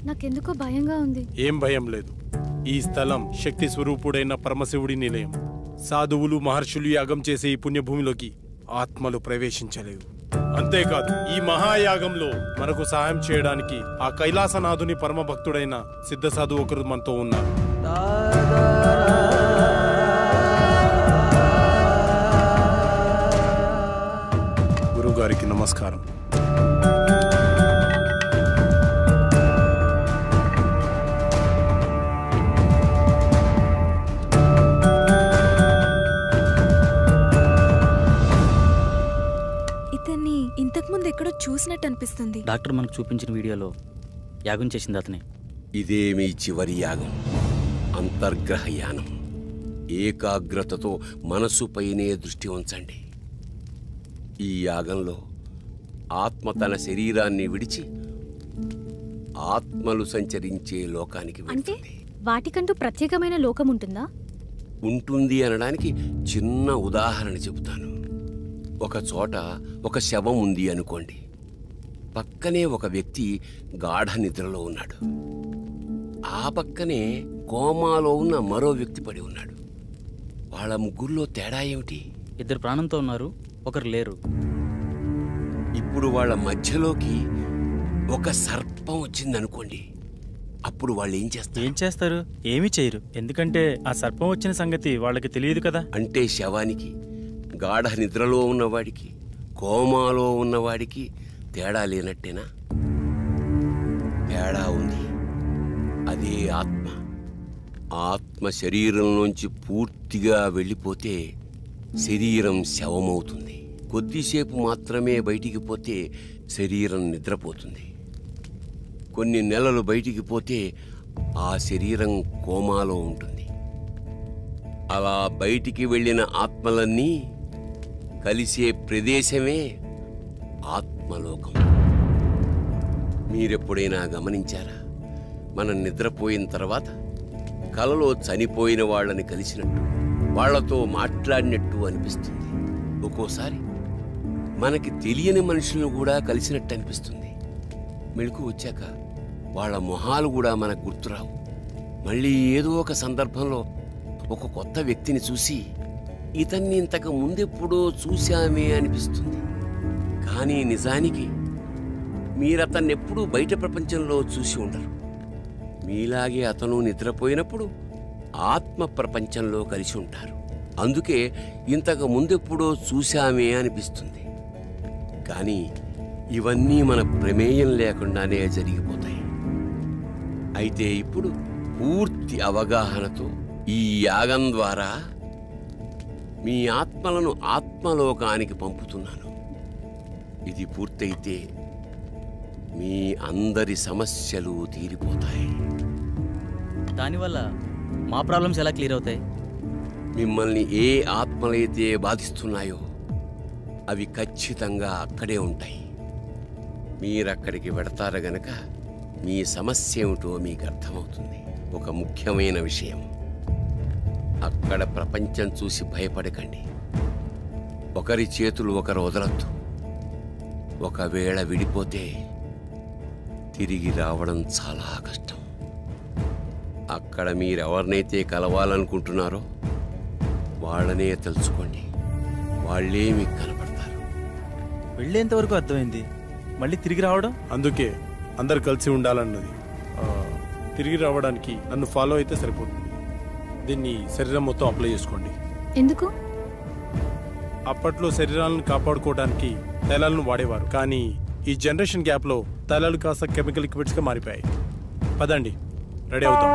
నాకెందుకో భయంగా ఉంది. ఏం భయం లేదు. ఈ స్థలం శక్తి స్వరూపుడైన పరమశివుడి నిలయం. సాధువులు మహర్షులు యాగం చేసే ఈ పుణ్యభూమిలోకి ఆత్మలు ప్రవేశించలేవు. అంతేకాదు ఈ మహాయాగంలో మనకు సహాయం చేయడానికి ఆ కైలాసనాథుని పరమ భక్తుడైన సిద్ధ సాధువు ఒకరు మనతో ఉన్నారు. గురుగారికి నమస్కారం. ఇంతకుముందు ఎక్కడో చూసినట్టు అనిపిస్తుంది. డాక్టర్ మనకు చూపించిన వీడియోలో యాగం చేసింది అతనే. ఇదే మీ చివరి యాగం, అంతర్గ్రహ యానం. ఏకాగ్రతతో మనసుపైనే దృష్టి ఉంచండి. ఈ యాగంలో ఆత్మ తన శరీరాన్ని విడిచి ఆత్మలు సంచరించే లోకానికి వెళ్తుంది. వాటికంటూ ప్రత్యేకమైన లోకం ఉంటుందా? ఉంటుంది అనడానికి చిన్న ఉదాహరణ చెబుతాను. ఒక చోట ఒక శవం ఉంది అనుకోండి. పక్కనే ఒక వ్యక్తి గాఢ నిద్రలో ఉన్నాడు. ఆ పక్కనే కోమాలో ఉన్న మరో వ్యక్తి పడి ఉన్నాడు. వాళ్ళ ముగ్గురులో తేడా ఏమిటి? ఇద్దరు ప్రాణంతో ఉన్నారు, ఒకరు లేరు. ఇప్పుడు వాళ్ళ మధ్యలోకి ఒక సర్పం వచ్చిందనుకోండి. అప్పుడు వాళ్ళు ఏం చేస్తారు? ఏమీ చేయరు. ఎందుకంటే ఆ సర్పం వచ్చిన సంగతి వాళ్ళకి తెలియదు కదా. అంటే శవానికి, గాఢ నిద్రలో ఉన్నవాడికి, కోమాలో ఉన్నవాడికి తేడా లేనట్టేనా? తేడా ఉంది. అదే ఆత్మ. ఆత్మ శరీరంలోంచి పూర్తిగా వెళ్ళిపోతే శరీరం శవమవుతుంది. కొద్దిసేపు మాత్రమే బయటికి పోతే శరీరం నిద్రపోతుంది. కొన్ని నెలలు బయటికి పోతే ఆ శరీరం కోమాలో ఉంటుంది. అలా బయటికి వెళ్ళిన ఆత్మలన్నీ కలిసే ప్రదేశమే ఆత్మలోకం. మీరెప్పుడైనా గమనించారా? మనం నిద్రపోయిన తర్వాత కలలో చనిపోయిన వాళ్ళని కలిసినట్టు, వాళ్లతో మాట్లాడినట్టు అనిపిస్తుంది. ఒక్కోసారి మనకి తెలియని మనుషులను కూడా కలిసినట్టు అనిపిస్తుంది. మెళుకు వచ్చాక వాళ్ళ మొహాలు కూడా మనకు గుర్తురావు. మళ్ళీ ఏదో ఒక సందర్భంలో ఒక కొత్త వ్యక్తిని చూసి ఇతన్ని ఇంతకు ముందెప్పుడో చూశామే అనిపిస్తుంది. కానీ నిజానికి మీరతన్నెప్పుడూ బయట ప్రపంచంలో చూసి ఉండరు. మీలాగే అతను నిద్రపోయినప్పుడు ఆత్మ ప్రపంచంలో కలిసి ఉంటారు. అందుకే ఇంతకు ముందెప్పుడో చూశామే అనిపిస్తుంది. కానీ ఇవన్నీ మన ప్రమేయం లేకుండానే జరిగిపోతాయి. అయితే ఇప్పుడు పూర్తి అవగాహనతో ఈ యాగం ద్వారా మీ ఆత్మలను ఆత్మలోకానికి పంపుతున్నాను. ఇది పూర్తయితే మీ అందరి సమస్యలు తీరిపోతాయి. దానివల్ల మా ప్రాబ్లమ్స్ ఎలా క్లియర్ అవుతాయి? మిమ్మల్ని ఏ ఆత్మలైతే బాధిస్తున్నాయో అవి ఖచ్చితంగా అక్కడే ఉంటాయి. మీరక్కడికి వెడతారు గనక మీ సమస్య ఏమిటో మీకు అర్థమవుతుంది. ఒక ముఖ్యమైన విషయం, అక్కడ ప్రపంచం చూసి భయపడకండి. ఒకరి చేతులు ఒకరు వదలొద్దు. ఒకవేళ విడిపోతే తిరిగి రావడం చాలా కష్టం. అక్కడ మీరెవరినైతే కలవాలనుకుంటున్నారో వాళ్ళనే తెలుసుకోండి. వాళ్ళే మీకు కనపడతారు. వెళ్ళేంతవరకు అర్థమైంది, మళ్ళీ తిరిగి రావడం. అందుకే అందరు కలిసి ఉండాలన్నది. తిరిగి రావడానికి నన్ను ఫాలో అయితే సరిపోతుంది. దీన్ని శరీరం మొత్తం అప్లై చేసుకోండి. ఎందుకు? అప్పట్లో శరీరాలను కాపాడుకోవడానికి తైలాలను వాడేవారు. కానీ ఈ జనరేషన్ గ్యాప్లో తైలాలు కాస్త కెమికల్ లిక్విడ్స్గా మారిపోయాయి. పదండి, రెడీ అవుతాం.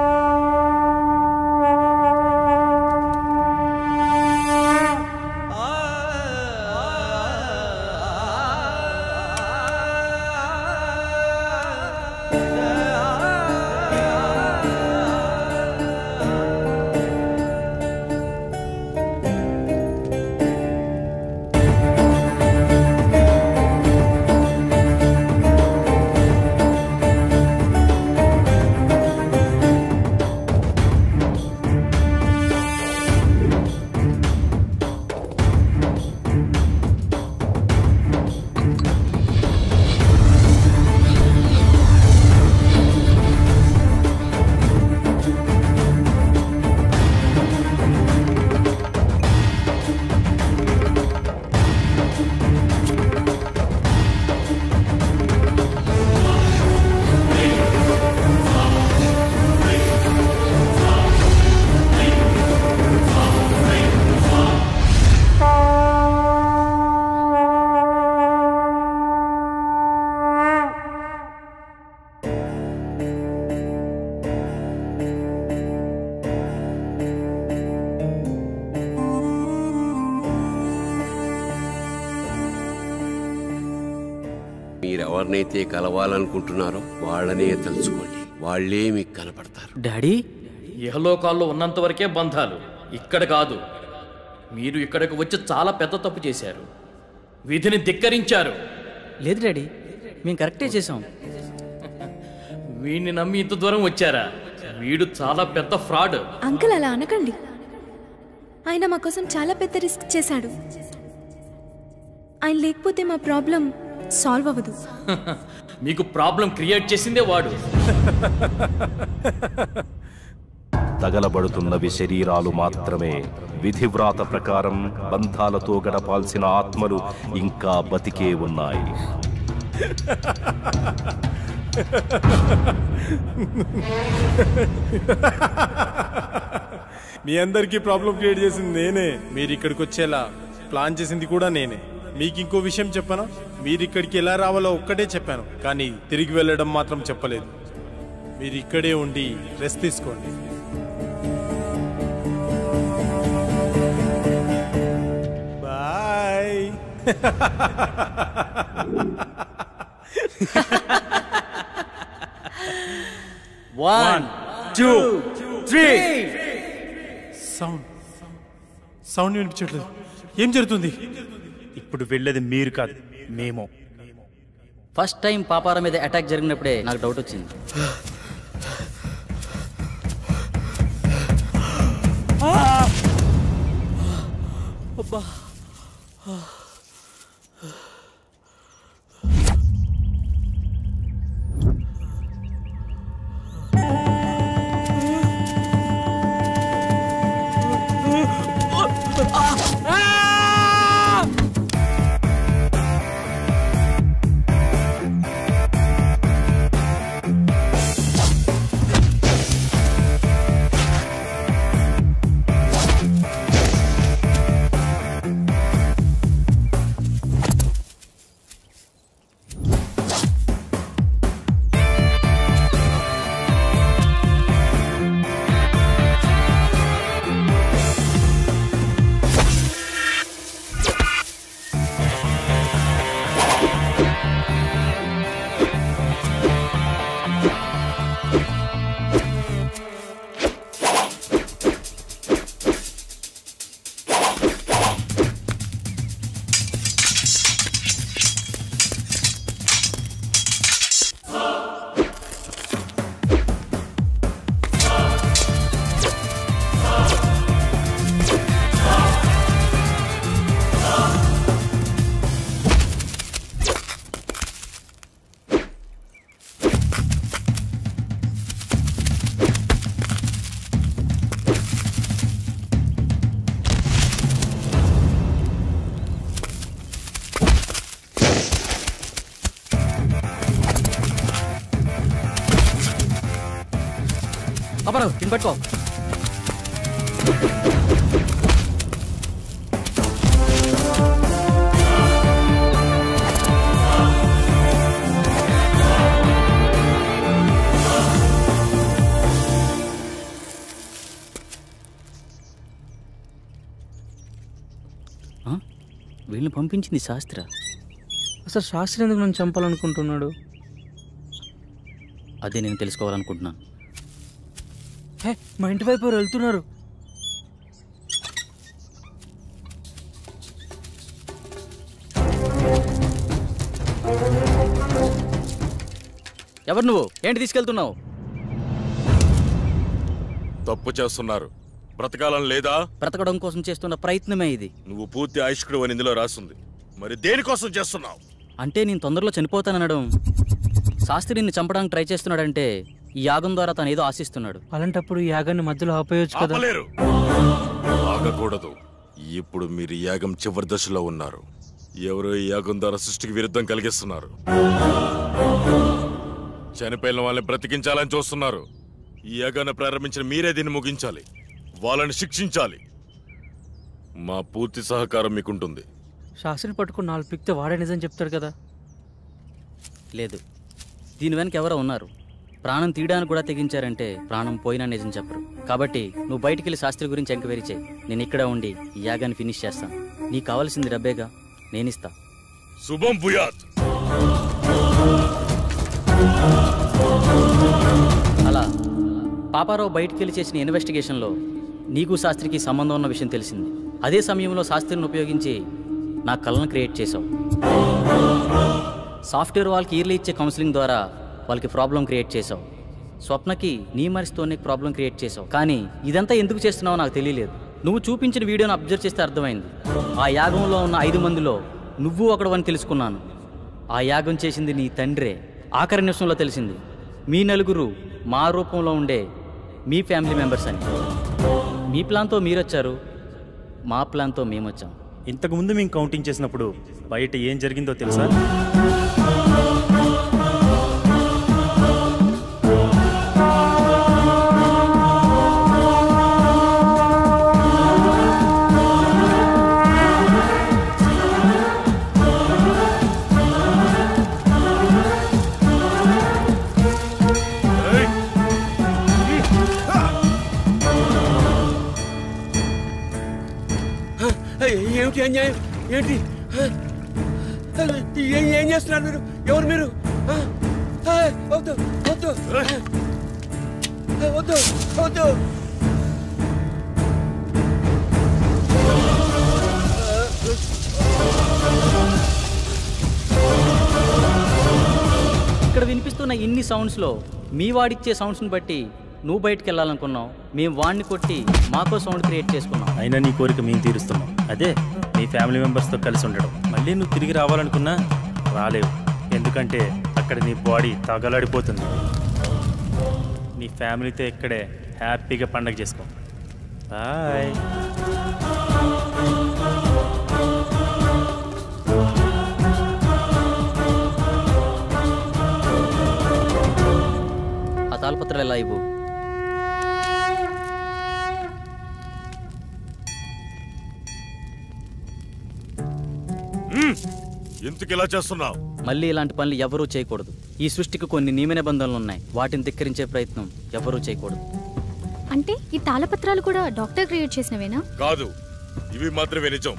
ఎవరినైతే కలవాలనుకుంటున్నారో వాళ్ళనే తలుచుకోండి, వాళ్ళే మీకు కనపడతారు. డాడీ, ఇహలోకాల్లో ఉన్నంత వరకే బంధాలు, ఇక్కడ కాదు. మీరు ఇక్కడికి వచ్చి చాలా పెద్ద తప్పు చేశారు, విధిని ధిక్కరించారు. లేదు డాడీ, మేము కరెక్టే చేసాం. వీడిని నమ్మి ఇంత దూరం వచ్చారా? వీడు చాలా పెద్ద ఫ్రాడ్. అంకుల్ అలా అనకండి. ఆయన మా కోసం చాలా పెద్ద రిస్క్ చేశాడు. ఆయన లేకపోతే మా ప్రాబ్లం సాల్వ్ అవ్వదు. మీకు ప్రాబ్లం క్రియేట్ చేసిందే వాడు. తగలబడుతున్నవి శరీరాలు మాత్రమే. విధివ్రాత ప్రకారం బంధాలతో గడపాల్సిన ఆత్మలు ఇంకా బతికే ఉన్నాయి. మీ అందరికీ ప్రాబ్లం క్రియేట్ చేసింది నేనే. మీరు ఇక్కడికి వచ్చేలా ప్లాన్ చేసింది కూడా నేనే. మీకు ఇంకో విషయం చెప్పనా? మీరు ఇక్కడికి ఎలా రావాలో ఒక్కటే చెప్పాను, కానీ తిరిగి వెళ్ళడం మాత్రం చెప్పలేదు. మీరు ఇక్కడే ఉండి రెస్ట్ తీసుకోండి. Bye. One, two, three. Sound వినిపించట్లేదు. ఏం జరుగుతుంది? ఇప్పుడు వెళ్ళేది మీరు కాదు, మేము. ఫస్ట్ టైం పాపారా మీద అటాక్ జరిగినప్పుడే నాకు డౌట్ వచ్చింది. పాపారావు, దీన్ని పట్టుకో. వీళ్ళని పంపించింది శాస్త్ర. అసలు శాస్త్రి ఎందుకు నన్ను చంపాలనుకుంటున్నాడు? అదే నేను తెలుసుకోవాలనుకుంటున్నాను. హే, మా ఇంటి వైపు ఎవరు వెళ్తున్నారు. ఎవరు నువ్వు? ఏంటి తీసుకెళ్తున్నావు? తప్పు చేస్తున్నారు. బ్రతకాలం లేదా? బ్రతకడం కోసం చేస్తున్న ప్రయత్నమే ఇది. నువ్వు పూర్తి ఆయుష్కుడు అని ఇందులో రాస్తుంది. మరి దేనికోసం చేస్తున్నావు? అంటే నేను తొందరలో చనిపోతానడం. శాస్త్రి నిన్ను చంపడానికి ట్రై చేస్తున్నాడంటే ఈ యాగం ద్వారా తను ఏదో ఆశిస్తున్నాడు. అలాంటప్పుడు ఈ యాగాన్ని మధ్యలో ఆపేయొచ్చు కదా. ఆగకూడదు. ఇప్పుడు మీరు యాగం చివరి దశలో ఉన్నారు. ఎవరో ఈ యాగం ద్వారా సృష్టికి విరుద్ధం కలిగిస్తున్నారు. చనిపోయిన వాళ్ళని బ్రతికించాలని చూస్తున్నారు. ఈ యాగాన్ని ప్రారంభించిన మీరే దీన్ని ముగించాలి. వాళ్ళని శిక్షించాలి. మా పూర్తి సహకారం మీకుంటుంది. శాస్త్రిని పట్టుకుని 4 పిక్తే వాడే నిజం చెప్తాడు కదా. లేదు, దీని వెనక ఎవరో ఉన్నారు. ప్రాణం తీయడానికి కూడా తెగించారంటే ప్రాణం పోయినా నిజం చెప్పరు. కాబట్టి నువ్వు బయటికి వెళ్ళి శాస్త్రి గురించి ఎంక్వైరీ చేయి. నేను ఇక్కడ ఉండి ఈ యాగాన్ని ఫినిష్ చేస్తాను. నీకు కావాల్సింది డబ్బేగా, నేనిస్తా. శుభం భూయాత్. అలా పాపారావు బయటికి వెళ్ళి చేసిన ఇన్వెస్టిగేషన్లో నీకు శాస్త్రికి సంబంధం ఉన్న విషయం తెలిసింది. అదే సమయంలో శాస్త్రిని ఉపయోగించి నా కళను క్రియేట్ చేసావు. సాఫ్ట్వేర్ వాళ్ళకి ఇయర్లీ ఇచ్చే కౌన్సిలింగ్ ద్వారా వాళ్ళకి ప్రాబ్లం క్రియేట్ చేసావు. స్వప్నకి నీ మనిషితోనే ప్రాబ్లం క్రియేట్ చేసావు. కానీ ఇదంతా ఎందుకు చేస్తున్నావో నాకు తెలియలేదు. నువ్వు చూపించిన వీడియోను అబ్జర్వ్ చేస్తే అర్థమైంది. ఆ యాగంలో ఉన్న 5 మందిలో నువ్వు ఒకడవని తెలుసుకున్నాను. ఆ యాగం చేసింది నీ తండ్రే. ఆఖరి నిమిషంలో తెలిసింది మీ నలుగురు మా రూపంలో ఉండే మీ ఫ్యామిలీ మెంబర్స్ అని. మీ ప్లాన్తో మీరొచ్చారు, మా ప్లాన్తో మేమొచ్చాం. ఇంతకుముందు మేము కౌంటింగ్ చేసినప్పుడు బయట ఏం జరిగిందో తెలుసా? ఏమిటి అన్యాయం? ఏంటి ఏం చేస్తున్నారు మీరు? ఎవరు మీరు? వద్దు వద్దు వద్దు వద్దు. ఇక్కడ వినిపిస్తున్న ఇన్ని సౌండ్స్లో మీ వాడిచ్చే సౌండ్స్ని బట్టి నువ్వు బయటికి వెళ్ళాలనుకున్నావు, మేము వాడిని కొట్టి మాకో సౌండ్ క్రియేట్ చేసుకున్నాం. అయినా నీ కోరిక మేము తీరుస్తున్నాం. అదే నీ ఫ్యామిలీ మెంబర్స్తో కలిసి ఉండడం. మళ్ళీ నువ్వు తిరిగి రావాలనుకున్నా రాలేవు. ఎందుకంటే అక్కడ నీ బాడీ తగలడిపోతుంది. నీ ఫ్యామిలీతో ఇక్కడే హ్యాపీగా పండగ చేసుకో. బాయ్. ఆ తాళపత్రాలు ఎలా ఇవ్వు. ఎందుకు ఇలా చేస్తున్నావు? మళ్ళీ ఇలాంటి పనులు ఎవరూ చేయకూడదు. ఈ సృష్టికి కొన్ని నియమ నిబంధనలు ఉన్నాయి. వాటిని ధిక్కరించే ప్రయత్నం ఎవరూ చేయకూడదు. అంటే ఈ తాళపత్రాలు కూడా డాక్టర్ క్రియేట్ చేసినవేనా? కాదు, ఇవి మాత్రమే నిజం.